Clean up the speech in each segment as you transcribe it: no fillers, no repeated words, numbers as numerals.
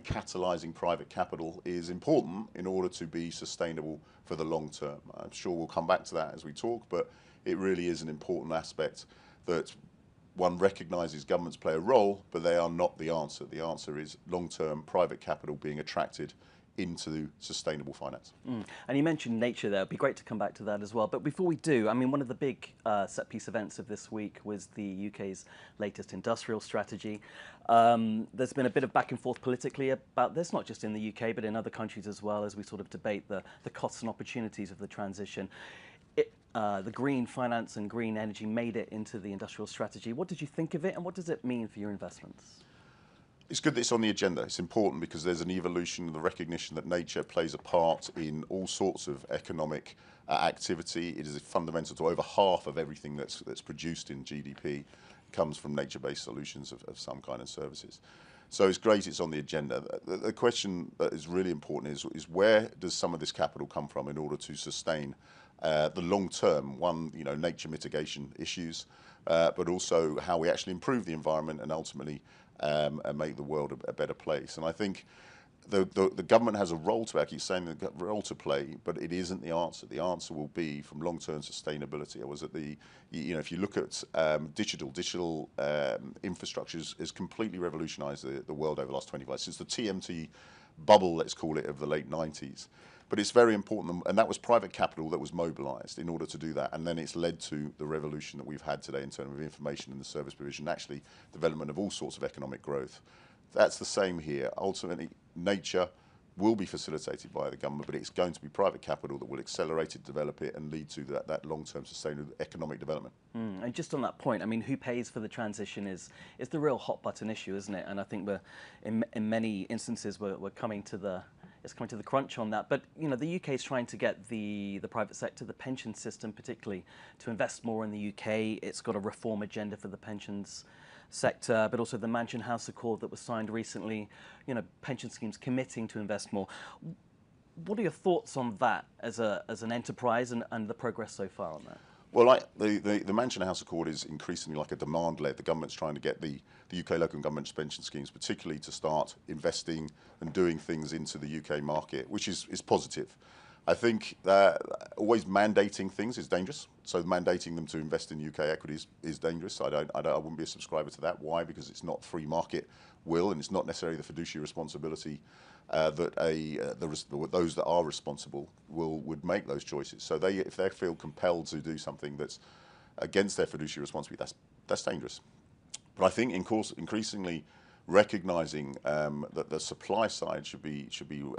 catalysing private capital is important in order to be sustainable for the long term. I'm sure we'll come back to that as we talk, but it really is an important aspect that one recognises governments play a role, but they are not the answer. The answer is long-term private capital being attracted into sustainable finance. And you mentioned nature there. It'd be great to come back to that as well. But before we do, I mean, one of the big set-piece events of this week was the UK's latest industrial strategy. There's been a bit of back and forth politically about this, not just in the UK, but in other countries as well, as we sort of debate the costs and opportunities of the transition. The green finance and green energy made it into the industrial strategy. What did you think of it, and what does it mean for your investments? It's good that it's on the agenda. It's important because there's an evolution, the recognition that nature plays a part in all sorts of economic activity. It is fundamental to over half of everything that's produced in GDP comes from nature-based solutions of some kind of services. So it's great it's on the agenda. The question that is really important is where does some of this capital come from in order to sustain the long-term, nature mitigation issues, but also how we actually improve the environment and ultimately make the world a better place. And I think the government has a role to play. I keep saying the role to play, but it isn't the answer. The answer will be from long-term sustainability. I was at if you look at digital infrastructure has completely revolutionised the world over the last 25 since the TMT bubble, let's call it, of the late 90s. But it's very important, and that was private capital that was mobilised in order to do that. And then it's led to the revolution that we've had today in terms of information and the service provision, actually development of all sorts of economic growth. That's the same here. Ultimately, nature will be facilitated by the government, but it's going to be private capital that will accelerate it, develop it, and lead to that long-term sustainable economic development. And just on that point, I mean, who pays for the transition is the real hot-button issue, isn't it? And I think in many instances we're coming to the crunch on that. But the UK is trying to get the private sector, the pension system particularly, to invest more in the UK. It's got a reform agenda for the pensions sector, but also the Mansion House Accord that was signed recently. Pension schemes committing to invest more. What are your thoughts on that as an enterprise and the progress so far on that? Well, the Mansion House Accord is increasingly like a demand-led. The government's trying to get the UK local government pension schemes, particularly to start investing and doing things into the UK market, which is positive. I think that always mandating things is dangerous. So mandating them to invest in UK equities is dangerous. I wouldn't be a subscriber to that. Why? Because it's not free market will, and it's not necessarily the fiduciary responsibility that those that are responsible would make those choices. So if they feel compelled to do something that's against their fiduciary responsibility, that's dangerous. But I think increasingly recognising that the supply side should be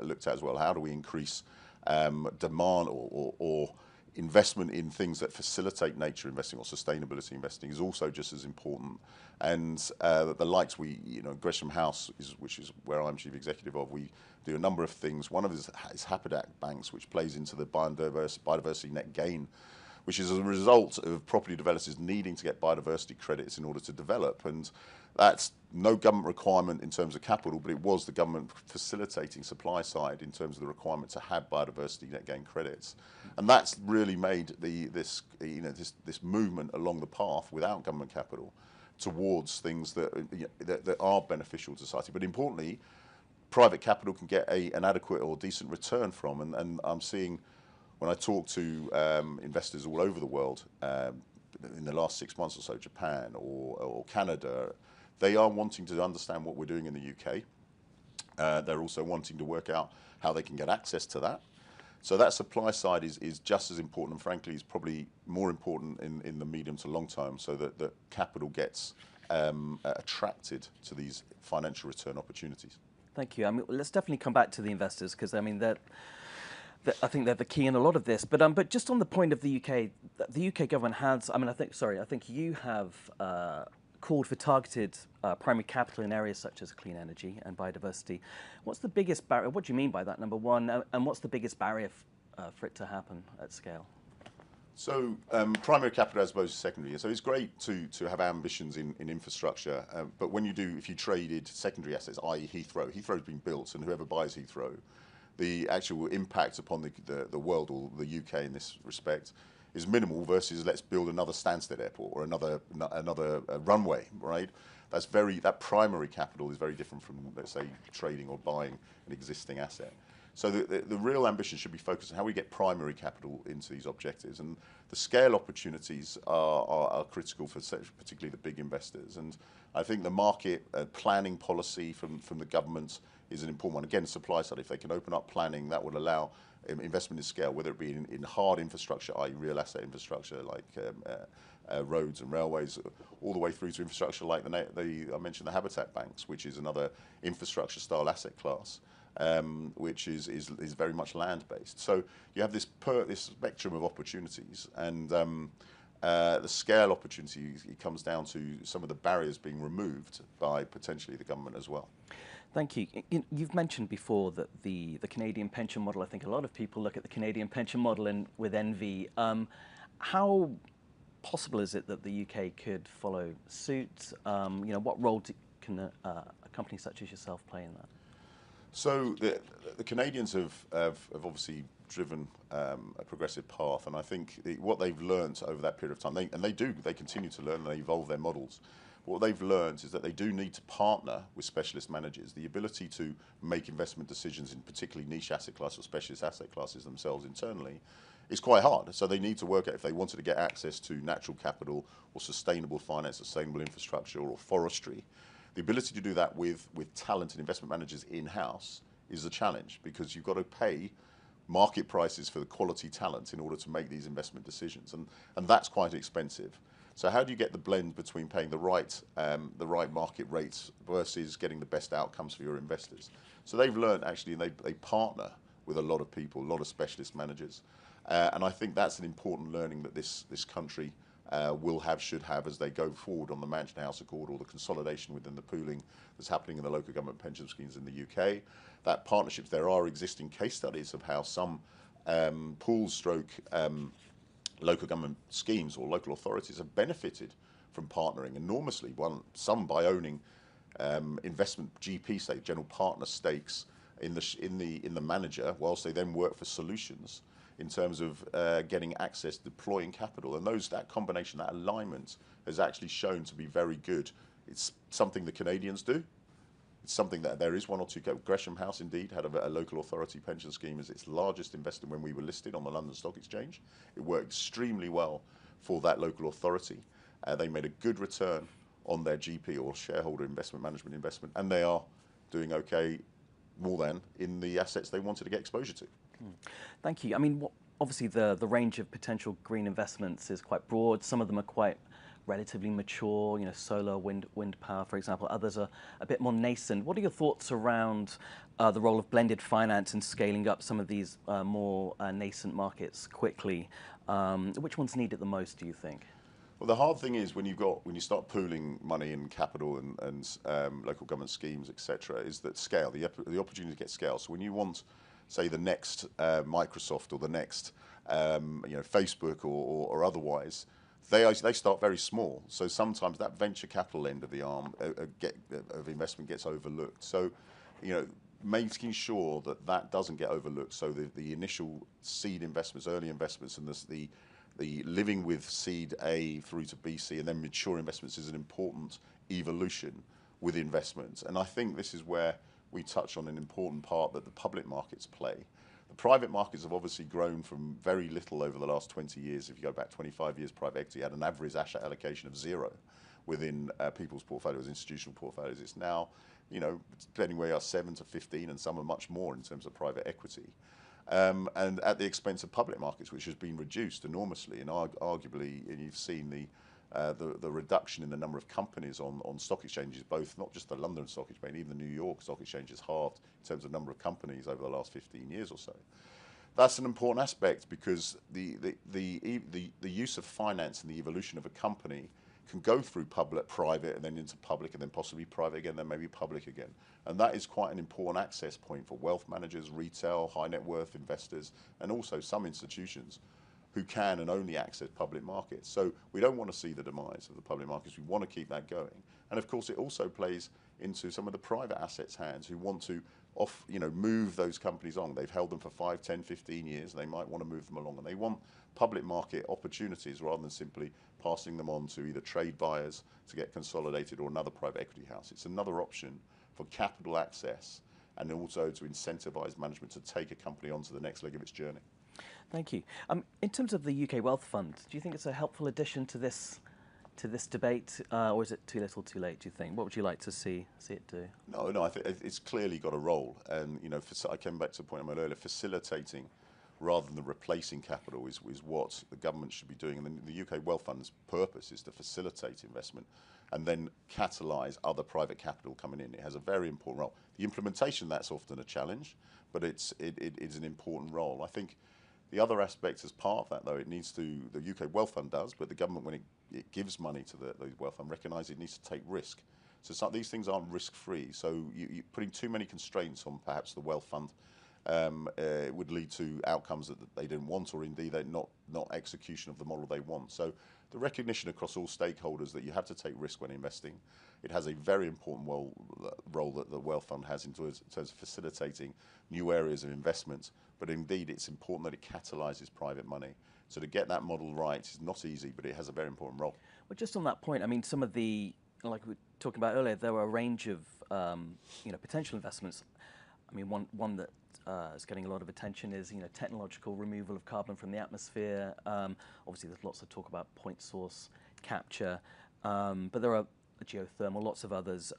looked at as well. How do we increase demand or investment in things that facilitate nature investing or sustainability investing is also just as important. And the likes Gresham House, which is where I'm chief executive of, we do a number of things. One of it is Habitat Banks, which plays into the biodiversity net gain, which is a result of property developers needing to get biodiversity credits in order to develop. And that's no government requirement in terms of capital, but it was the government facilitating supply side in terms of the requirement to have biodiversity net gain credits. And that's really made this movement along the path without government capital towards things that are beneficial to society. But importantly, private capital can get an adequate or decent return from. And I'm seeing, when I talk to investors all over the world, in the last 6 months or so, Japan or Canada, they are wanting to understand what we're doing in the UK. They're also wanting to work out how they can get access to that. So that supply side is just as important, and frankly is probably more important in the medium to long term, so that the capital gets attracted to these financial return opportunities. Thank you. I mean, let's definitely come back to the investors, because I mean I think they're the key in a lot of this. But just on the point of the UK government has, I think you have called for targeted primary capital in areas such as clean energy and biodiversity. What's the biggest barrier? What do you mean by that, number one? And what's the biggest barrier for it to happen at scale? So primary capital as opposed to secondary. So it's great to have ambitions in infrastructure, but if you traded secondary assets, i.e. Heathrow's been built, and whoever buys Heathrow, the actual impact upon the world or the UK in this respect is minimal versus let's build another Stansted airport or another runway, right? That primary capital is very different from, let's say, trading or buying an existing asset. So the real ambition should be focused on how we get primary capital into these objectives, and the scale opportunities are critical for particularly the big investors. And I think the market planning policy from the government is an important one. Again, supply side, if they can open up planning, that would allow investment in scale, whether it be in hard infrastructure, i.e. real asset infrastructure like roads and railways, all the way through to infrastructure like I mentioned the habitat banks, which is another infrastructure style asset class. Which is very much land-based. So you have this spectrum of opportunities, and the scale opportunity, it comes down to some of the barriers being removed by potentially the government as well. Thank you. You've mentioned before that the Canadian pension model, I think a lot of people look at the Canadian pension model with envy. How possible is it that the UK could follow suit? What role can a company such as yourself play in that? So the Canadians have obviously driven a progressive path, and I think what they've learned over that period of time, they continue to learn and they evolve their models. But what they've learned is that they do need to partner with specialist managers. The ability to make investment decisions in particularly niche asset classes or specialist asset classes themselves internally is quite hard. So they need to work out if they wanted to get access to natural capital or sustainable finance, sustainable infrastructure or forestry. The ability to do that with talented investment managers in-house is a challenge, because you've got to pay market prices for the quality talent in order to make these investment decisions, and that's quite expensive. So how do you get the blend between paying the right market rates versus getting the best outcomes for your investors? So they've learned actually, and they partner with a lot of people, a lot of specialist managers, and I think that's an important learning that this country should have as they go forward on the Mansion House Accord or the consolidation within the pooling that's happening in the local government pension schemes in the UK. That partnerships, there are existing case studies of how some pools local government schemes or local authorities have benefited from partnering enormously. Some by owning investment GP stakes, general partner stakes in the manager, whilst they then work for solutions in terms of getting access, deploying capital. And that combination, that alignment has actually shown to be very good. It's something the Canadians do. It's something that there is one or two. Gresham House indeed had a local authority pension scheme as its largest investor when we were listed on the London Stock Exchange. It worked extremely well for that local authority. They made a good return on their GP or shareholder management investment, and they are doing okay, more than in the assets they wanted to get exposure to. Thank you. I mean, obviously the range of potential green investments is quite broad. Some of them are quite relatively mature, solar, wind power, for example. Others are a bit more nascent. What are your thoughts around the role of blended finance in scaling up some of these more nascent markets quickly? Which ones need it the most, do you think? Well, the hard thing is when you start pooling money and capital and local government schemes, etc., is that scale, the opportunity to get scale. So when you want, say, the next Microsoft or the next Facebook or otherwise, they start very small. So sometimes that venture capital end of the arm of investment gets overlooked. So making sure that doesn't get overlooked. So the initial seed investments, early investments, and the living with seed A through to BC and then mature investments is an important evolution with investments. And I think this is where we touch on an important part that the public markets play. The private markets have obviously grown from very little over the last 20 years. If you go back 25 years, private equity had an average asset allocation of 0 within people's portfolios, institutional portfolios. It's now, depending where you are, 7 to 15, and some are much more in terms of private equity. And at the expense of public markets, which has been reduced enormously, and arguably, and you've seen the reduction in the number of companies on stock exchanges, both not just the London Stock Exchange, even the New York Stock Exchange has halved in terms of number of companies over the last 15 years or so. That's an important aspect, because the use of finance and the evolution of a company can go through public, private, and then into public, and then possibly private again, then maybe public again. And that is quite an important access point for wealth managers, retail, high net worth investors, and also some institutions who can and only access public markets. So we don't want to see the demise of the public markets. We want to keep that going. And of course, it also plays into some of the private assets hands who want to move those companies on. They've held them for 5, 10, 15 years, and they might want to move them along. And they want public market opportunities rather than simply passing them on to either trade buyers to get consolidated or another private equity house. It's another option for capital access and also to incentivize management to take a company on to the next leg of its journey. Thank you. In terms of the UK Wealth Fund, do you think it's a helpful addition to this debate, or is it too little, too late? Do you think? What would you like to see it do? No, I think it's clearly got a role, and I came back to the point I made earlier. Facilitating rather than replacing capital is what the government should be doing, and the UK Wealth Fund's purpose is to facilitate investment and then catalyse other private capital coming in. It has a very important role. The implementation, that's often a challenge, but it's an important role. I think the other aspect as part of that, though, the UK Wealth Fund does, but the government, when it gives money to the Wealth Fund, recognise it needs to take risk. So these things aren't risk-free. So you're putting too many constraints on perhaps the Wealth Fund would lead to outcomes that they didn't want, or indeed not execution of the model they want. So the recognition across all stakeholders that you have to take risk when investing. It has a very important role that the Wealth Fund has in terms of facilitating new areas of investment, but indeed it's important that it catalyses private money. So to get that model right is not easy, but it has a very important role. Well, just on that point, I mean, some of the, like we were talking about earlier, there were a range of potential investments. I mean, one that is getting a lot of attention is technological removal of carbon from the atmosphere. Obviously, there's lots of talk about point source capture, but there are geothermal, lots of others.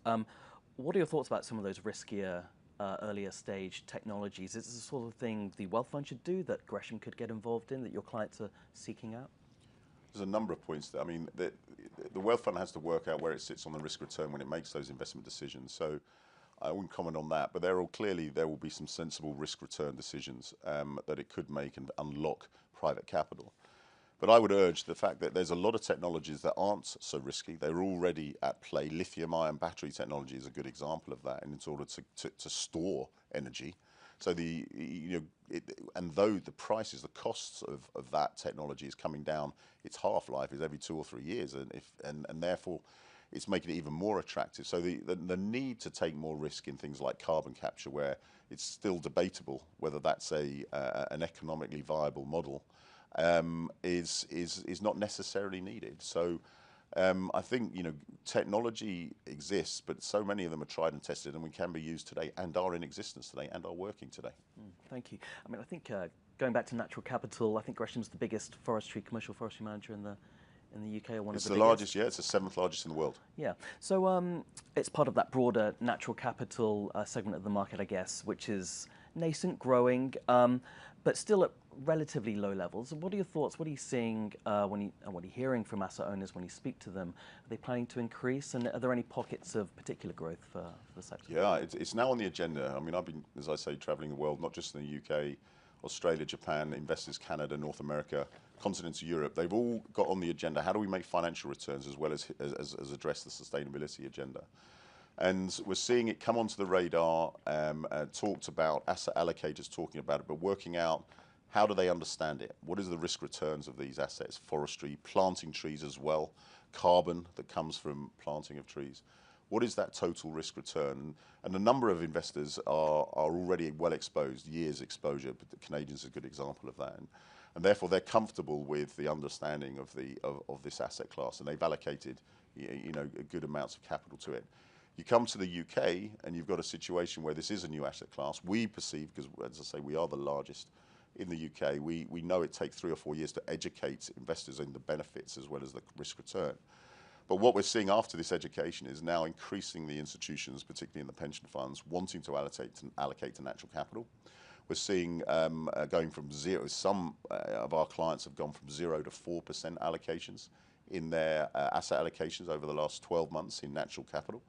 What are your thoughts about some of those riskier, earlier stage technologies? Is this the sort of thing the Wealth Fund should do, that Gresham could get involved in, that your clients are seeking out? There's a number of points there. I mean, the Wealth Fund has to work out where it sits on the risk return when it makes those investment decisions. So I wouldn't comment on that, but there will be some sensible risk return decisions that it could make and unlock private capital. But I would urge the fact that there's a lot of technologies that aren't so risky. They're already at play. Lithium-ion battery technology is a good example of that, and it's order to store energy. So and though the prices, the costs of that technology is coming down, its half-life is every 2 or 3 years, and therefore it's making it even more attractive. So the need to take more risk in things like carbon capture, where it's still debatable whether that's an economically viable model, is not necessarily needed. So I think technology exists, but so many of them are tried and tested, and we can be used today, and are in existence today, and are working today. Thank you. I mean, I think going back to natural capital, I think Gresham's the biggest commercial forestry manager in the UK, or one of the biggest. It's the largest, yeah. It's the 7th largest in the world. Yeah. So it's part of that broader natural capital segment of the market, I guess, which is nascent, growing, but still at relatively low levels. What are your thoughts? What are you seeing what are you hearing from asset owners when you speak to them? Are they planning to increase, and are there any pockets of particular growth for the sector? Yeah, it's now on the agenda. I mean, I've been, as I say, travelling the world, not just in the UK, Australia, Japan, investors, Canada, North America, continental Europe. They've all got on the agenda, how do we make financial returns as well as address the sustainability agenda? And we're seeing it come onto the radar, talked about, asset allocators talking about it, but working out, how do they understand it? What is the risk returns of these assets? Forestry, planting trees as well, carbon that comes from planting of trees. What is that total risk return? And a number of investors are already well exposed, years exposure, but the Canadians are a good example of that. And therefore they're comfortable with the understanding of this asset class, and they've allocated good amounts of capital to it. You come to the UK and you've got a situation where this is a new asset class. We perceive, because as I say, we are the largest in the UK, we know it takes 3 or 4 years to educate investors in the benefits as well as the risk return. But what we're seeing after this education is now increasing the institutions, particularly in the pension funds, wanting to allocate to natural capital. We're seeing going from zero, some of our clients have gone from 0 to 4% allocations in their asset allocations over the last 12 months in natural capital.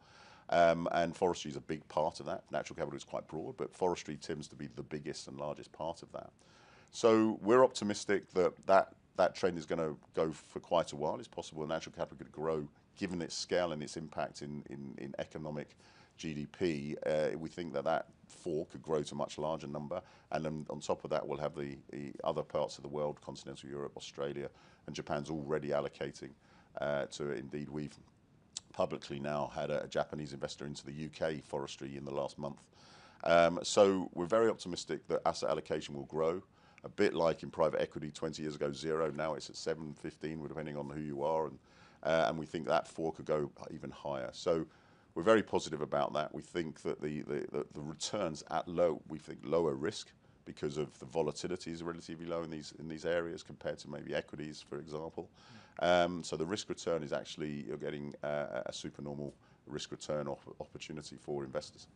And forestry is a big part of that. Natural capital is quite broad, but forestry tends to be the biggest and largest part of that. So we're optimistic that trend is going to go for quite a while. It's possible that natural capital could grow, given its scale and its impact in economic GDP. We think that 4 could grow to a much larger number. And then on top of that, we'll have the other parts of the world, continental Europe, Australia, and Japan's already allocating to it. Indeed, we've publicly now had a Japanese investor into the UK forestry in the last month. So we're very optimistic that asset allocation will grow, a bit like in private equity 20 years ago, 0. Now it's at 7, 15, depending on who you are. And we think that 4 could go even higher. So we're very positive about that. We think that the returns at lower risk, because of the volatility is relatively low in these areas compared to maybe equities, for example. So the risk return is actually, you're getting a supernormal risk return opportunity for investors.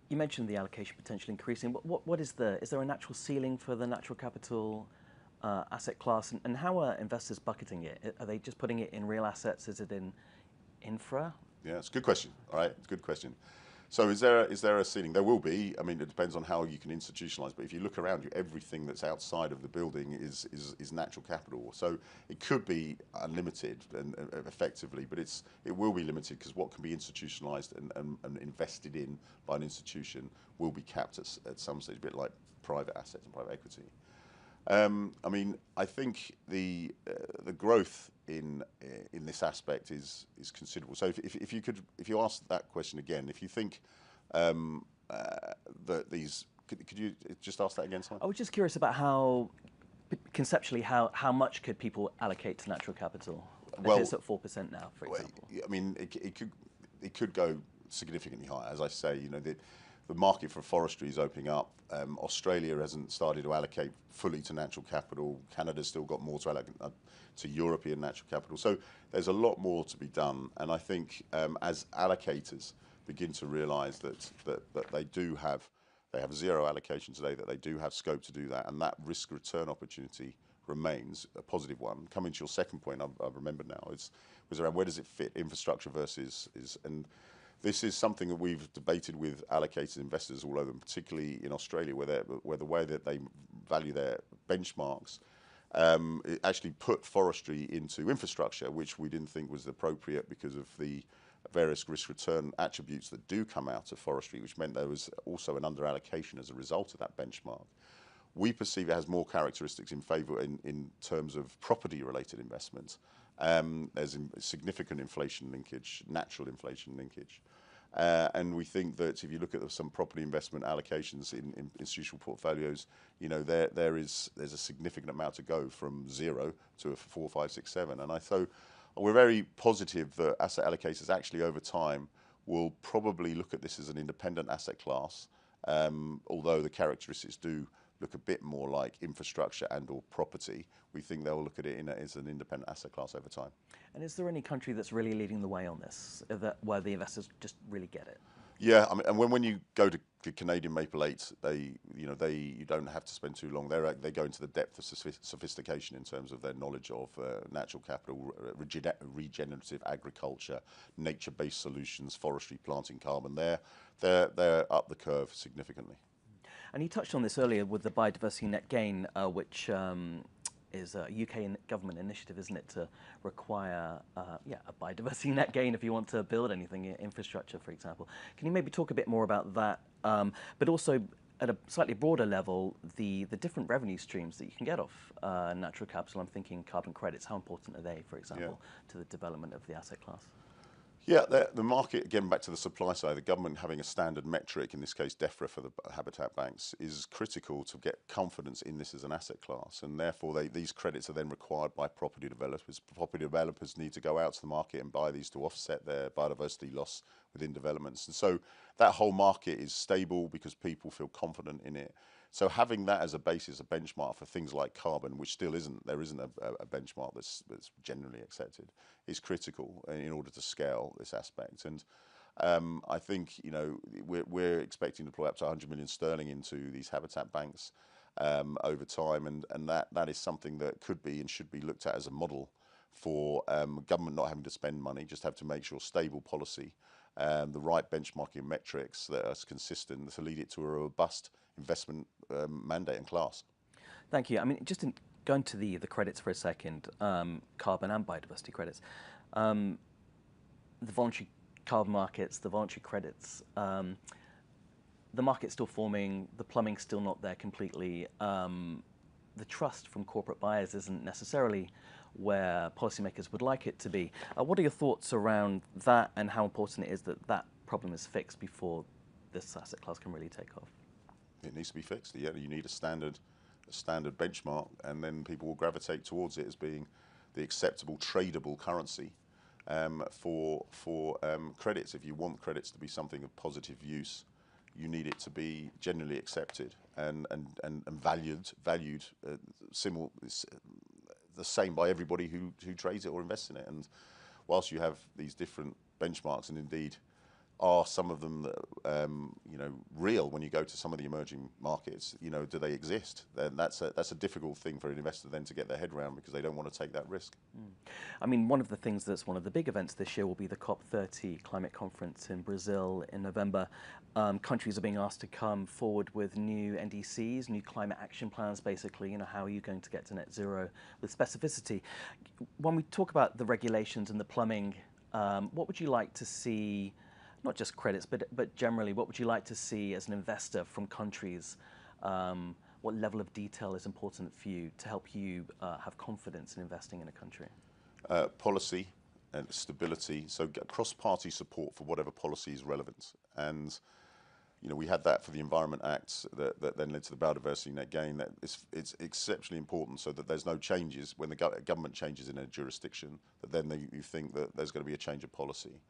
You mentioned the allocation potentially increasing. Is there a natural ceiling for the natural capital asset class, and how are investors bucketing it? Are they just putting it in real assets? Is it in infra? Yeah, it's a good question. All right, it's a good question. So is there a ceiling? There will be. I mean, it depends on how you can institutionalize. But if you look around you, everything that's outside of the building is natural capital. So it could be unlimited and effectively, but it will be limited, because what can be institutionalized and invested in by an institution will be capped at some stage, a bit like private assets and private equity. I mean, I think the growth in this aspect is considerable. So if you ask that question again, if you think that these, could you just ask that again, Simon? I was just curious about how, conceptually, how much could people allocate to natural capital? Well, if it's at 4% now, for example. I mean, it could go significantly higher. As I say, the market for forestry is opening up. Australia hasn't started to allocate fully to natural capital. Canada's still got more to allocate to European natural capital. So there's a lot more to be done. And I think as allocators begin to realise that they have zero allocation today, that they do have scope to do that, and that risk return opportunity remains a positive one. Coming to your second point, I've remembered now, was around where does it fit, infrastructure versus and this is something that we've debated with allocated investors all over, particularly in Australia, where the way that they value their benchmarks it actually put forestry into infrastructure, which we didn't think was appropriate because of the various risk return attributes that do come out of forestry, which meant there was also an under allocation as a result of that benchmark. We perceive it has more characteristics in favour in terms of property-related investments. There's significant inflation linkage, natural inflation linkage. And we think that if you look at some property investment allocations in institutional portfolios, there's a significant amount to go from 0 to a 4, 5, 6, 7. And so we're very positive that asset allocators actually over time will probably look at this as an independent asset class, although the characteristics do look a bit more like infrastructure and or property. We think they'll look at it as an independent asset class over time. And is there any country that's really leading the way on this, where the investors just really get it? Yeah, I mean, and when you go to Canadian Maple 8, you don't have to spend too long. They go into the depth of sophistication in terms of their knowledge of natural capital, regenerative agriculture, nature-based solutions, forestry, planting carbon. They're up the curve significantly. And you touched on this earlier with the biodiversity net gain, which is a UK government initiative, isn't it, to require a biodiversity net gain if you want to build anything, infrastructure, for example. Can you maybe talk a bit more about that, but also at a slightly broader level, the different revenue streams that you can get off natural capital? I'm thinking carbon credits. How important are they, for example, to the development of the asset class? Yeah, the market, again, back to the supply side, the government having a standard metric, in this case DEFRA for the habitat banks, is critical to get confidence in this as an asset class. And therefore, these credits are then required by property developers. Property developers need to go out to the market and buy these to offset their biodiversity loss within developments. And so that whole market is stable because people feel confident in it. So having that as a basis, a benchmark for things like carbon, which still there isn't a benchmark that's generally accepted, is critical in order to scale this aspect. And I think we're expecting to deploy up to 100 million sterling into these habitat banks over time, and that is something that could be and should be looked at as a model for government not having to spend money, just have to make sure stable policy, the right benchmarking metrics that are consistent to lead it to a robust investment mandate and class. Thank you. I mean, just going to the credits for a second, carbon and biodiversity credits, the voluntary carbon markets, the voluntary credits, the market's still forming, the plumbing's still not there completely. The trust from corporate buyers isn't necessarily where policymakers would like it to be. What are your thoughts around that, and how important it is that that problem is fixed before this asset class can really take off? It needs to be fixed. Yeah, you need a standard benchmark, and then people will gravitate towards it as being the acceptable tradable currency for credits. If you want credits to be something of positive use, you need it to be generally accepted and valued the same by everybody who trades it or invests in it. And whilst you have these different benchmarks, and indeed are some of them real when you go to some of the emerging markets, do they exist? Then that's a difficult thing for an investor then to get their head around, because they don't want to take that risk. I mean, one of the things that's one of the big events this year will be the COP30 climate conference in Brazil in November. Countries are being asked to come forward with new NDCs, new climate action plans, basically. How are you going to get to net zero with specificity? When we talk about the regulations and the plumbing, what would you like to see? Not just credits, but generally, what would you like to see as an investor from countries? What level of detail is important for you to help you have confidence in investing in a country? Policy and stability, so cross-party support for whatever policy is relevant. And we had that for the Environment Act that then led to the biodiversity net gain. That it's exceptionally important, so that there's no changes when the government changes in a jurisdiction, that then you think that there's going to be a change of policy.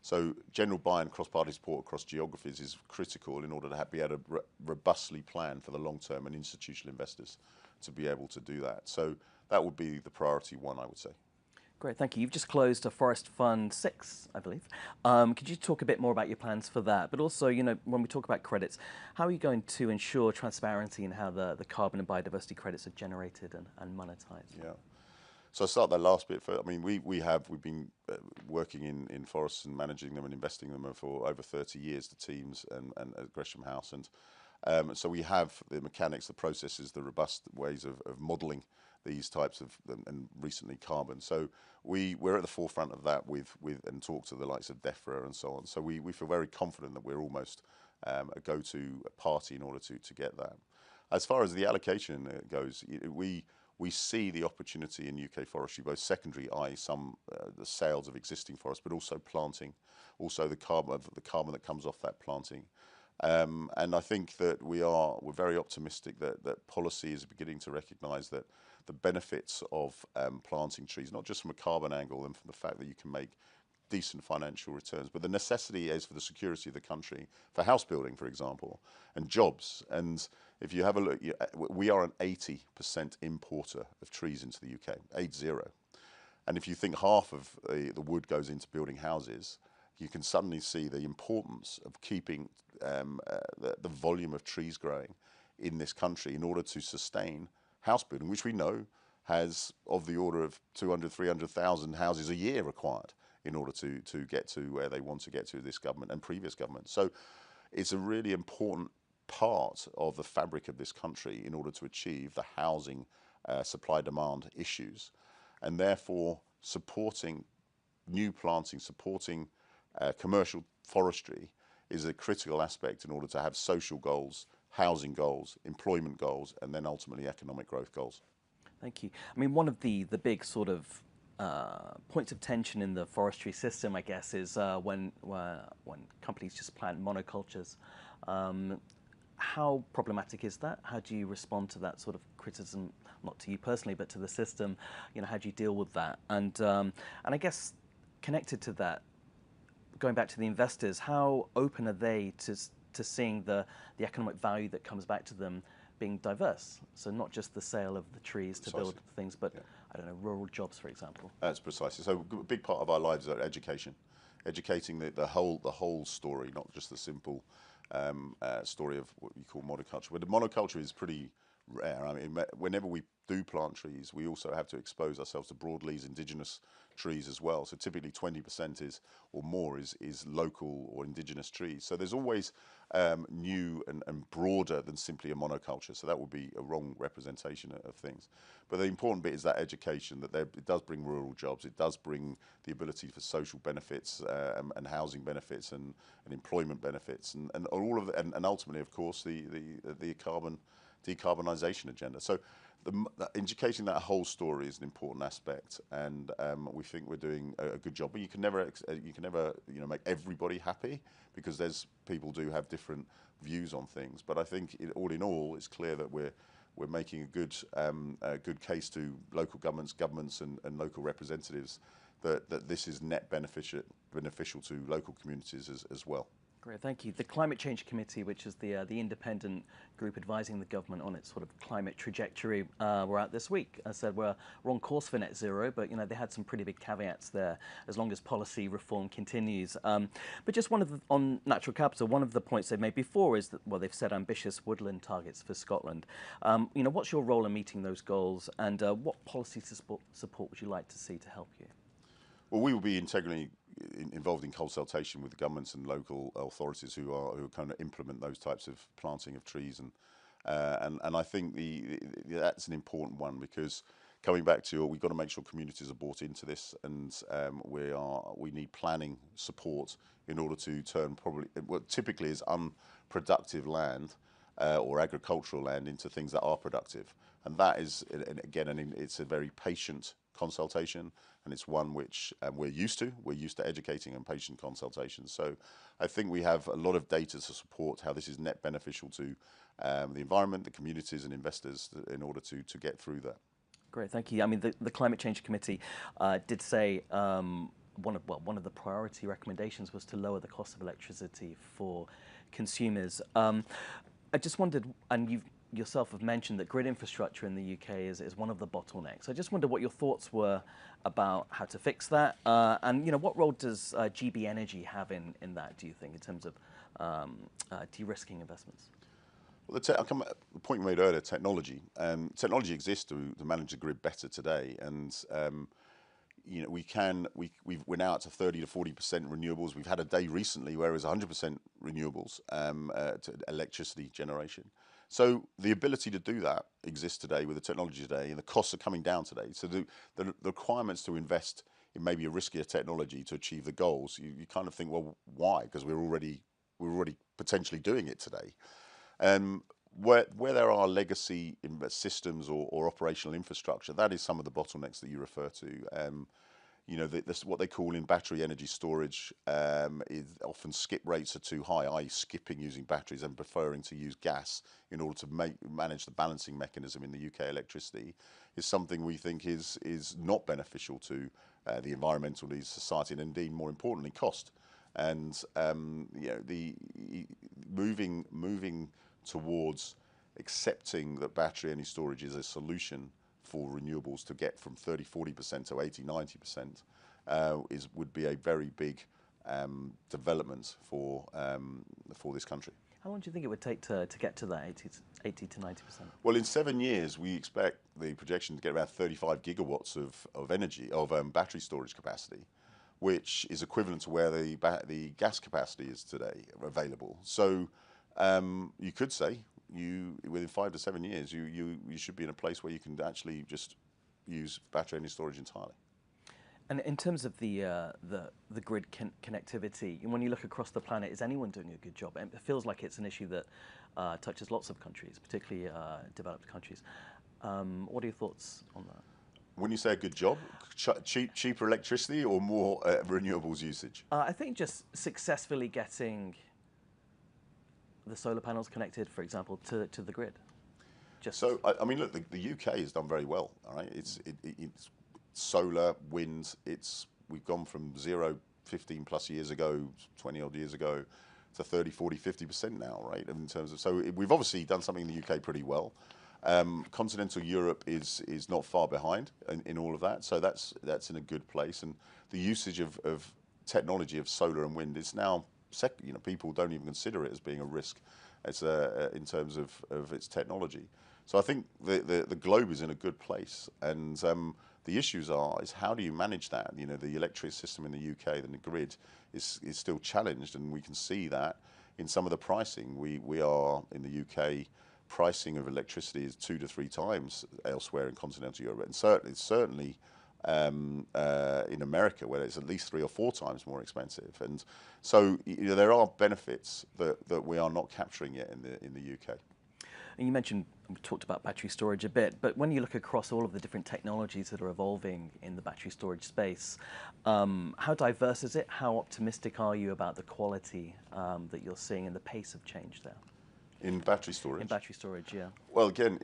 So general buy-in, cross-party support across geographies is critical in order to be able to robustly plan for the long term, and institutional investors to be able to do that. So that would be the priority one, I would say. Great, thank you. You've just closed a Forest Fund 6, I believe. Could you talk a bit more about your plans for that? But also, when we talk about credits, how are you going to ensure transparency in how the carbon and biodiversity credits are generated and monetized? Yeah. So I'll start that last bit first. I mean, we've been working in forests and managing them and investing in them for over 30 years, the teams and at Gresham House. And so we have the mechanics, the processes, the robust ways of modelling these types of, and recently carbon. So we're at the forefront of that and talk to the likes of DEFRA and so on. So we feel very confident that we're almost a go-to party in order to get that. As far as the allocation goes, we see the opportunity in UK forestry, both secondary, i.e. the sales of existing forests, but also planting, also the carbon that comes off that planting. And I think that we're very optimistic that policy is beginning to recognise that the benefits of planting trees, not just from a carbon angle and from the fact that you can make decent financial returns, but the necessity is for the security of the country, for house building, for example, and jobs. And if you have a look, we are an 80% importer of trees into the UK, 80. And if you think half of the wood goes into building houses, you can suddenly see the importance of keeping the volume of trees growing in this country in order to sustain house building, which we know has of the order of 200, 300,000 houses a year required in order to get to where they want to get to, this government and previous governments. So it's a really important part of the fabric of this country in order to achieve the housing supply-demand issues. And therefore, supporting new planting, supporting commercial forestry is a critical aspect in order to have social goals, housing goals, employment goals, and then ultimately economic growth goals. Thank you. I mean, one of the big sort of points of tension in the forestry system, I guess, is when companies just plant monocultures. How problematic is that? How do you respond to that sort of criticism, not to you personally, but to the system? How do you deal with that? And I guess connected to that, going back to the investors, how open are they to seeing the economic value that comes back to them being diverse? So not just the sale of the trees to build things, but I don't know, rural jobs, for example. That's precisely. So a big part of our lives are education, educating the whole story, not just the simple story of what you call monoculture. But the monoculture is pretty rare. I mean, whenever we do plant trees, we also have to expose ourselves to broadleaves, indigenous trees as well. So typically 20% or more is local or indigenous trees. So there's always new and broader than simply a monoculture. So that would be a wrong representation of things. But the important bit is that education, that it does bring rural jobs. It does bring the ability for social benefits and housing benefits and employment benefits and all of the, and ultimately, of course, the carbon decarbonisation agenda. So indicating that whole story is an important aspect, and we think we're doing a good job. But you can never make everybody happy, because people do have different views on things. But I think all in all, it's clear that we're making a good case to local governments and local representatives that this is net beneficial to local communities as well. Great, thank you. The Climate Change Committee, which is the independent group advising the government on its sort of climate trajectory, were out this week. I said we're on course for net zero, but they had some pretty big caveats there, as long as policy reform continues. But just on natural capital, one of the points they've made before is that, well, they've set ambitious woodland targets for Scotland. What's your role in meeting those goals, and what policy support would you like to see to help you? Well, we will be integrally involved in consultation with the governments and local authorities who kind of implement those types of planting of trees, and I think that's an important one, because coming back to we've got to make sure communities are bought into this, and we need planning support in order to turn what typically is unproductive land or agricultural land into things that are productive, and that is again it's a very patient consultation, and it's one which we're used to. We're used to educating and patient consultations. So I think we have a lot of data to support how this is net beneficial to the environment, the communities and investors in order to get through that. Great, thank you. I mean, the Climate Change Committee did say one of the priority recommendations was to lower the cost of electricity for consumers. I just wondered, and you've yourself have mentioned that grid infrastructure in the UK is one of the bottlenecks. I just wonder what your thoughts were about how to fix that, and what role does GB Energy have in that, do you think, in terms of de-risking investments? Well, the point you made earlier, technology. Technology exists to manage the grid better today, and we're now at 30 to 40% renewables. We've had a day recently where it was 100% renewables to electricity generation. So the ability to do that exists today with the technology today, and the costs are coming down today. So the requirements to invest in maybe a riskier technology to achieve the goals, you kind of think, well, why? Because we're already potentially doing it today. Where there are legacy systems or operational infrastructure, that is some of the bottlenecks that you refer to. What they call in battery energy storage is often skip rates are too high, i.e. skipping using batteries and preferring to use gas in order to manage the balancing mechanism in the UK electricity, is something we think is not beneficial to the environmental needs of society, and indeed, more importantly, cost. And moving towards accepting that battery energy storage is a solution for renewables to get from 30-40% to 80-90% would be a very big development for this country. How long do you think it would take to get to that 80 to 90%? Well, in 7 years, we expect the projection to get around 35 gigawatts of energy, of battery storage capacity, which is equivalent to where the gas capacity is today available. So you could say within 5 to 7 years, you should be in a place where you can actually just use battery energy storage entirely. And in terms of the grid connectivity, when you look across the planet, is anyone doing a good job? It feels like it's an issue that touches lots of countries, particularly developed countries. What are your thoughts on that? When you say a good job, cheaper electricity or more renewables usage? I think just successfully getting the solar panels connected, for example, to the grid. So, I mean, look, the UK has done very well. All right, it's solar, wind. We've gone from 15 plus years ago, 20 odd years ago, to 30, 40, 50% now, right? In terms of, so we've obviously done something in the UK pretty well. Continental Europe is not far behind in all of that, so that's in a good place. And the usage of technology of solar and wind is now people don't even consider it as being a risk. It's in terms of its technology. So I think the globe is in a good place, and the issues is how do you manage that? The electric system in the UK, the grid, is still challenged, and we can see that in some of the pricing. We are in the UK. Pricing of electricity is 2 to 3 times elsewhere in continental Europe, and certainly in America, where it's at least 3 or 4 times more expensive. And so there are benefits that we are not capturing yet in the UK. And you mentioned, we talked about battery storage a bit, but when you look across all of the different technologies that are evolving in the battery storage space, how diverse is it? How optimistic are you about the quality that you're seeing and the pace of change there? In battery storage? In battery storage, yeah. Well, again,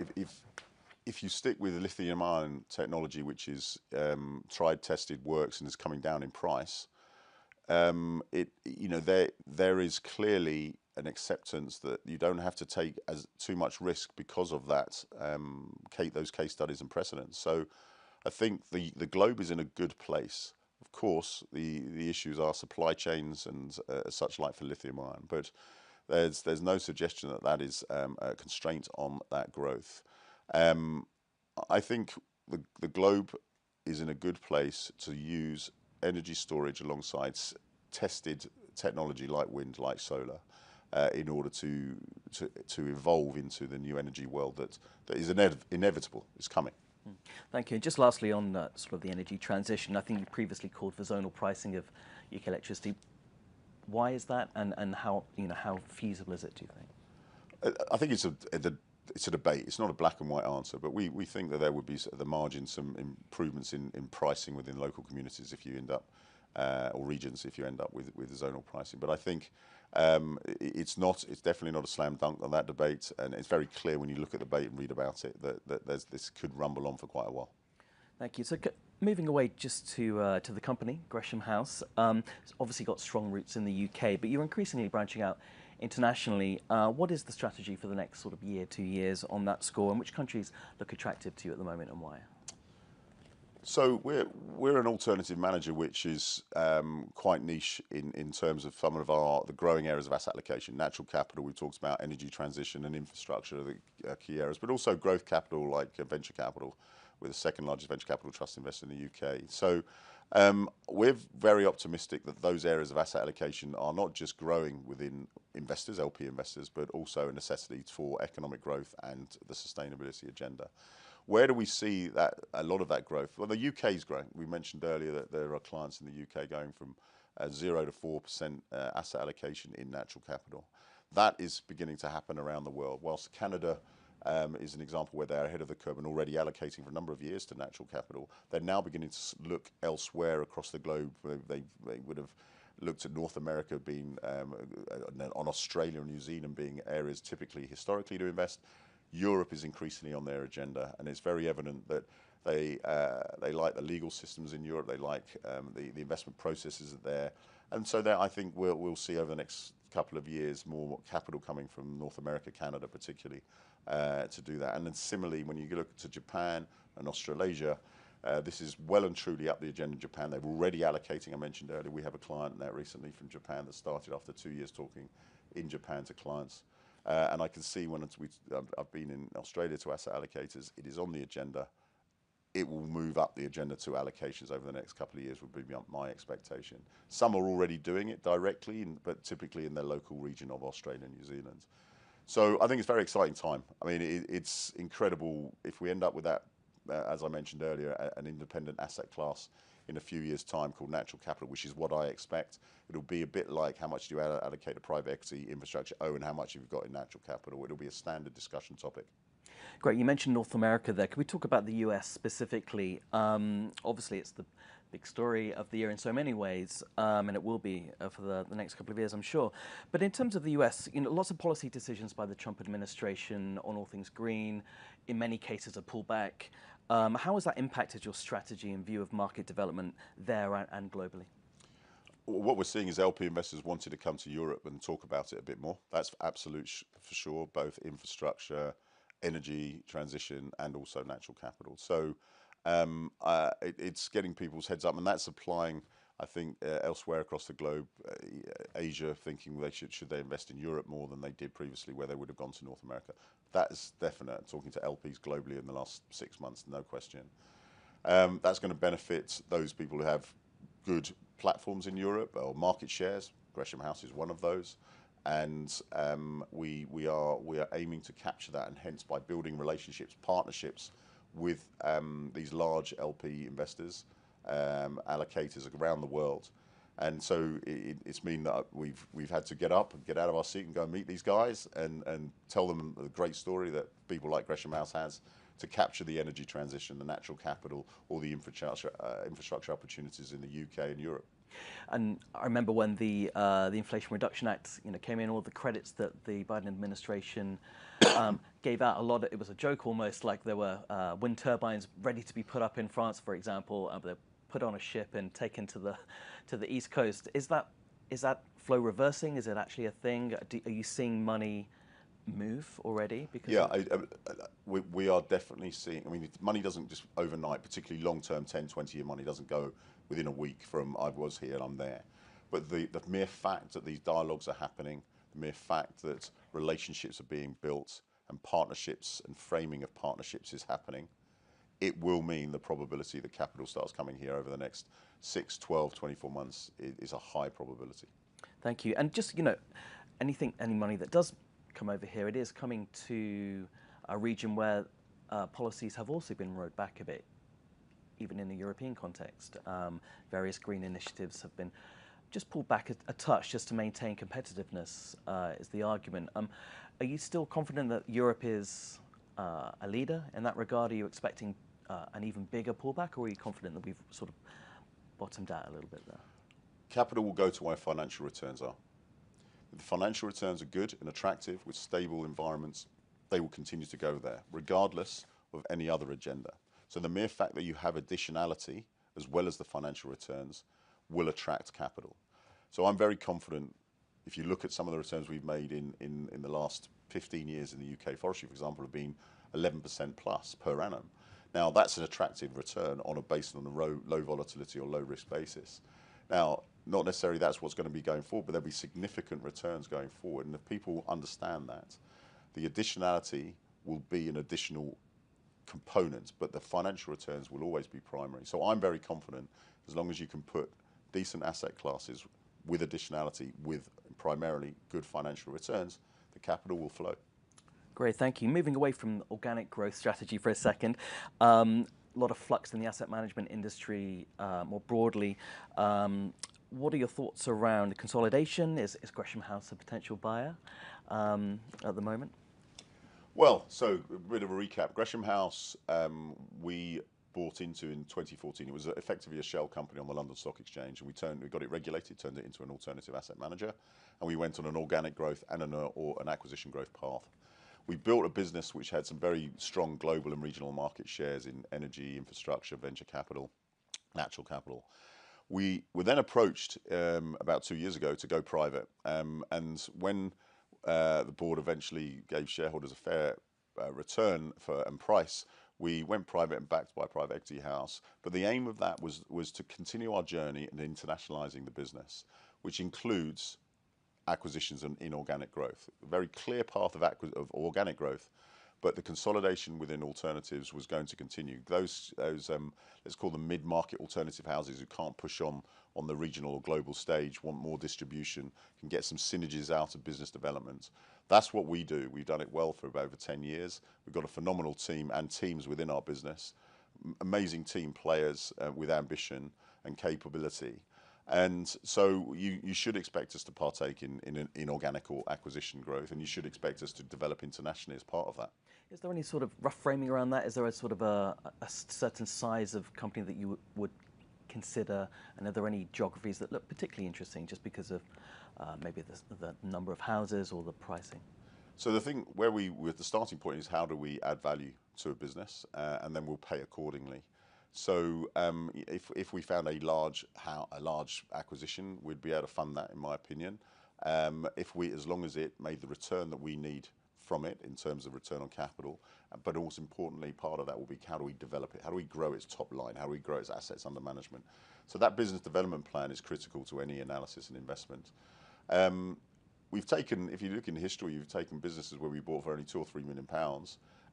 if you stick with lithium-ion technology, which is tried, tested, works, and is coming down in price, there is clearly an acceptance that you don't have to take as too much risk because of that, those case studies and precedents. So I think the globe is in a good place. Of course, the issues are supply chains and such like for lithium ion, but there's no suggestion that that is a constraint on that growth. I think the globe is in a good place to use energy storage alongside tested technology like wind, like solar, in order to evolve into the new energy world that is inevitable, is coming. Thank you. And just lastly on sort of the energy transition, I think you previously called for zonal pricing of UK electricity. Why is that, and how feasible is it, do you think? I think it's a debate. It's not a black and white answer, but we think that there would be at the margin some improvements in pricing within local communities if you end up, or regions if you end up with zonal pricing. But I think it's definitely not a slam dunk on that debate, and it's very clear when you look at the debate and read about it that this could rumble on for quite a while. Thank you. So moving away just to the company, Gresham House, it's obviously got strong roots in the UK, but you're increasingly branching out internationally. What is the strategy for the next sort of year, 2 years on that score, and which countries look attractive to you at the moment, and why? So we're an alternative manager which is quite niche in terms of some of the growing areas of asset allocation. Natural capital, we talked about energy transition and infrastructure, the key areas, but also growth capital like venture capital. We're the second largest venture capital trust investor in the UK. So we're very optimistic that those areas of asset allocation are not just growing within investors, LP investors, but also a necessity for economic growth and the sustainability agenda. Where do we see a lot of that growth? Well, the UK is growing. We mentioned earlier that there are clients in the UK going from 0 to 4% asset allocation in natural capital. That is beginning to happen around the world. Whilst Canada is an example where they're ahead of the curve and already allocating for a number of years to natural capital, they're now beginning to look elsewhere across the globe. They would have looked at North America being, on Australia and New Zealand being areas typically historically to invest. Europe is increasingly on their agenda, and it's very evident that they like the legal systems in Europe. They like the investment processes there, and so there I think we'll see over the next couple of years more capital coming from North America, Canada particularly, to do that. And then similarly, when you look to Japan and Australasia, this is well and truly up the agenda in Japan. They're already allocating. I mentioned earlier we have a client there recently from Japan that started after 2 years talking in Japan to clients. And I can see when I've been in Australia to asset allocators, it is on the agenda. It will move up the agenda to allocations over the next couple of years would be my expectation. Some are already doing it directly, but typically in their local region of Australia and New Zealand. So I think it's a very exciting time. I mean, it's incredible if we end up with that, as I mentioned earlier, an independent asset class in a few years' time called natural capital, which is what I expect. It'll be a bit like how much do you allocate to private equity, infrastructure, and how much have you got in natural capital. It'll be a standard discussion topic. Great. You mentioned North America there. Can we talk about the US specifically? Obviously, it's the big story of the year in so many ways, and it will be for the next couple of years, I'm sure. But in terms of the US, lots of policy decisions by the Trump administration on all things green, in many cases a pullback. How has that impacted your strategy and view of market development there and globally? What we're seeing is LP investors wanting to come to Europe and talk about it a bit more. That's absolute for sure, both infrastructure, energy transition, and also natural capital. So it's getting people's heads up, and that's applying, I think, elsewhere across the globe. Asia thinking should they invest in Europe more than they did previously, where they would have gone to North America. That is definite. Talking to LPs globally in the last 6 months, no question. That's going to benefit those people who have good platforms in Europe or market shares. Gresham House is one of those, and we are aiming to capture that, and hence by building relationships, partnerships with these large LP investors, allocators around the world, And so it's mean that we've had to get up and get out of our seat and go and meet these guys and tell them the great story that people like Gresham House has to capture the energy transition, the natural capital, all the infrastructure opportunities in the UK and Europe. And I remember when the Inflation Reduction Act, came in, all the credits that the Biden administration gave out. A lot of it was a joke almost, like there were wind turbines ready to be put up in France, for example. They're put on a ship and taken to the East Coast. Is that flow reversing? Is it actually a thing? Are you seeing money move already? Because yeah, we are definitely seeing. I mean, money doesn't just overnight, particularly long-term 10, 20-year money doesn't go within a week from I was here and I'm there. But the mere fact that these dialogues are happening, the mere fact that relationships are being built and partnerships and framing of partnerships is happening, it will mean the probability that capital starts coming here over the next 6, 12, 24 months is a high probability. Thank you. And just, any money that does come over here, it is coming to a region where policies have also been rolled back a bit, even in the European context. Various green initiatives have been just pulled back a touch just to maintain competitiveness, is the argument. Are you still confident that Europe is a leader in that regard? Are you expecting an even bigger pullback, or are you confident that we've sort of bottomed out a little bit there? Capital will go to where financial returns are. If the financial returns are good and attractive with stable environments, they will continue to go there, regardless of any other agenda. So the mere fact that you have additionality, as well as the financial returns, will attract capital. So I'm very confident, if you look at some of the returns we've made in the last 15 years in the UK forestry, for example, have been 11% plus per annum. Now, that's an attractive return based on a low volatility or low risk basis. Now, not necessarily that's what's going to be going forward, but there'll be significant returns going forward. And if people understand that, the additionality will be an additional component, but the financial returns will always be primary. So I'm very confident, as long as you can put decent asset classes with additionality, with primarily good financial returns, the capital will flow. Great, thank you. Moving away from organic growth strategy for a second, a lot of flux in the asset management industry more broadly. What are your thoughts around consolidation? Is Gresham House a potential buyer at the moment? Well, so a bit of a recap. Gresham House, we bought into in 2014. It was effectively a shell company on the London Stock Exchange, and we got it regulated, turned it into an alternative asset manager, and we went on an organic growth and an acquisition growth path. We built a business which had some very strong global and regional market shares in energy, infrastructure, venture capital, natural capital. We were then approached about 2 years ago to go private, and when the board eventually gave shareholders a fair return and price, we went private and backed by a private equity house. But the aim of that was to continue our journey in internationalizing the business, which includes acquisitions and inorganic growth. A very clear path of organic growth, but the consolidation within alternatives was going to continue. Those let's call them mid-market alternative houses who can't push on the regional or global stage, want more distribution, can get some synergies out of business development. That's what we do. We've done it well for over 10 years. We've got a phenomenal team and teams within our business, amazing team players with ambition and capability. And so you should expect us to partake in inorganic or acquisition growth, and you should expect us to develop internationally as part of that. Is there any sort of rough framing around that? Is there a sort of a certain size of company that you would consider, and are there any geographies that look particularly interesting just because of maybe the number of houses or the pricing? So the thing with the starting point is how do we add value to a business, and then we'll pay accordingly. So if we found a large acquisition, we'd be able to fund that, in my opinion. As long as it made the return that we need from it in terms of return on capital, but also importantly, part of that will be how do we develop it? How do we grow its top line? How do we grow its assets under management? So that business development plan is critical to any analysis and investment. We've taken, if you look in history, you've taken businesses where we bought for only £2 or £3 million,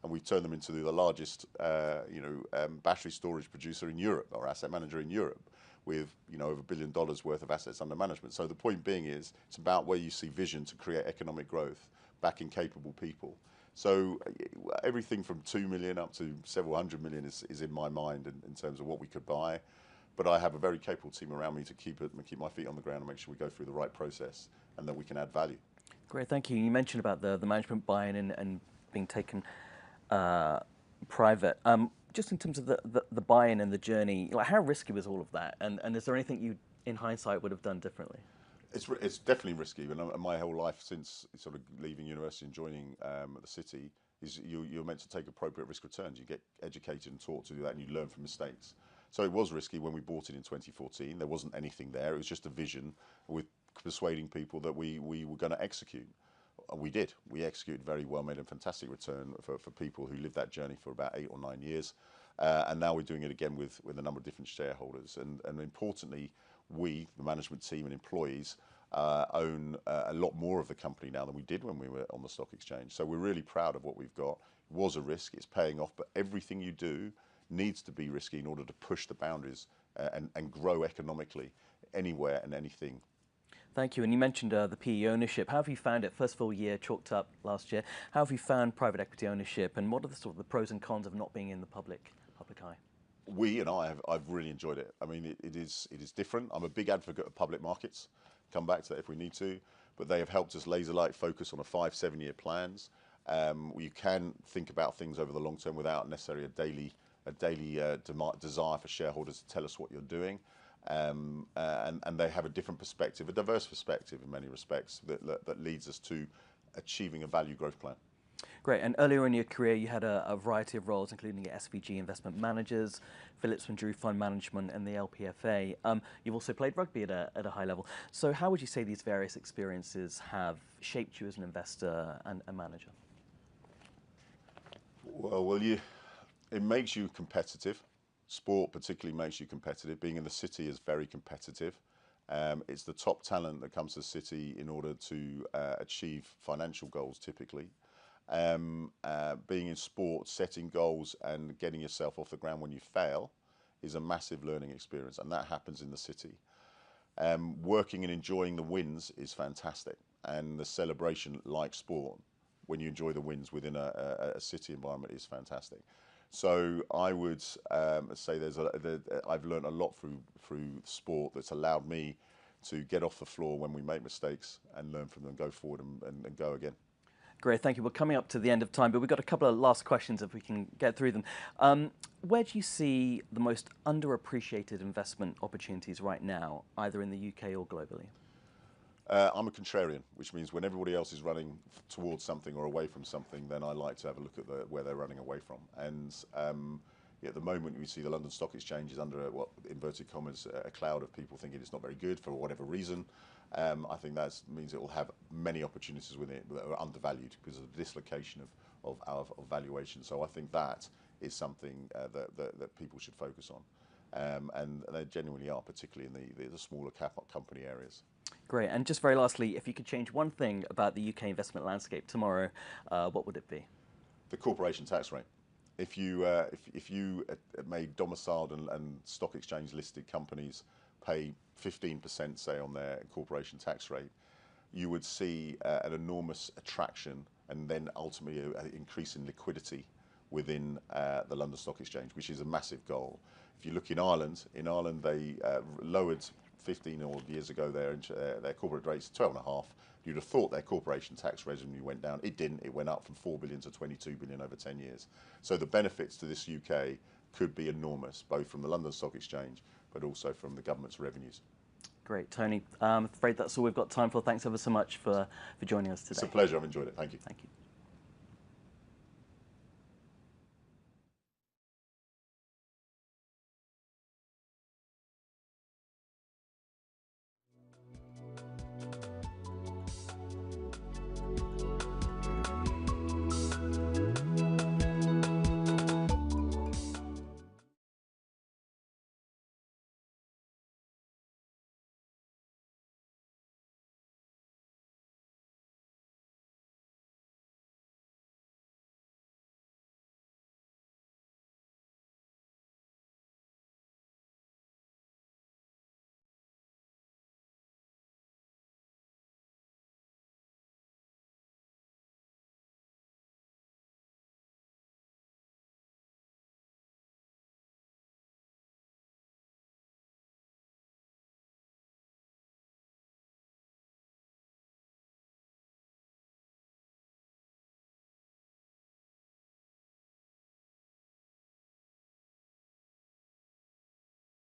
and we've turned them into the largest, battery storage producer in Europe, or asset manager in Europe, with over $1 billion worth of assets under management. So the point being is, it's about where you see vision to create economic growth, backing capable people. So everything from 2 million up to several hundred million is in my mind in terms of what we could buy. but I have a very capable team around me to keep my feet on the ground and make sure we go through the right process and that we can add value. Great, thank you. You mentioned about the management buy-in and being taken private. Just in terms of the buy-in and the journey, like how risky was all of that? And is there anything you, in hindsight, would have done differently? It's definitely risky, and my whole life since sort of leaving university and joining the city is you're meant to take appropriate risk returns. You get educated and taught to do that, and you learn from mistakes. So it was risky when we bought it in 2014. There wasn't anything there. It was just a vision with persuading people that we were going to execute. We did. We executed very well, made a fantastic return for people who lived that journey for about 8 or 9 years. And now we're doing it again with a number of different shareholders. And importantly, we, the management team and employees, own a lot more of the company now than we did when we were on the stock exchange. So we're really proud of what we've got. It was a risk, it's paying off, but everything you do needs to be risky in order to push the boundaries and grow economically anywhere and anything. Thank you. And you mentioned the PE ownership. How have you found it? First full year, chalked up last year. How have you found private equity ownership, and what are the sort of the pros and cons of not being in the public eye? I've really enjoyed it. I mean, it is different. I'm a big advocate of public markets. Come back to that if we need to, but they have helped us laser-like focus on a 5-7 year plans. You can think about things over the long term without necessarily a daily desire for shareholders to tell us what you're doing. And they have a different perspective, a diverse perspective in many respects that leads us to achieving a value growth plan. Great. And earlier in your career, you had a variety of roles, including SVG investment managers, Phillips and Drew fund management, and the LPFA. You've also played rugby at a high level. So how would you say these various experiences have shaped you as an investor and a manager? Well, it makes you competitive. Sport particularly makes you competitive. Being in the city is very competitive. It's the top talent that comes to the city in order to achieve financial goals typically. Being in sport, setting goals and getting yourself off the ground when you fail is a massive learning experience, and that happens in the city. Working and enjoying the wins is fantastic, and the celebration, like sport, when you enjoy the wins within a city environment, is fantastic. So I would say I've learned a lot through sport that's allowed me to get off the floor when we make mistakes and learn from them, go forward and go again. Great, thank you. We're coming up to the end of time, but we've got a couple of last questions if we can get through them. Where do you see the most underappreciated investment opportunities right now, either in the UK or globally? I'm a contrarian, which means when everybody else is running towards something or away from something, then I like to have a look at where they're running away from. And at the moment, we see the London Stock Exchange is under what, inverted commas, a cloud of people thinking it's not very good for whatever reason. I think that means it will have many opportunities with it that are undervalued because of the dislocation of valuation. So I think that is something that people should focus on. And they genuinely are, particularly in the smaller cap company areas. Great. And just very lastly, if you could change one thing about the UK investment landscape tomorrow, what would it be? The corporation tax rate. If you made domiciled and stock exchange listed companies pay 15%, say, on their corporation tax rate, you would see an enormous attraction and then ultimately an increase in liquidity within the London Stock Exchange, which is a massive goal. If you look in Ireland they lowered 15 odd years ago their corporate rates to 12.5. You'd have thought their corporation tax revenue went down. It didn't. It went up from 4 billion to 22 billion over 10 years. So the benefits to this UK could be enormous, both from the London Stock Exchange, but also from the government's revenues. Great, Tony. I'm afraid that's all we've got time for. Thanks ever so much for joining us today. It's a pleasure. I've enjoyed it. Thank you. Thank you.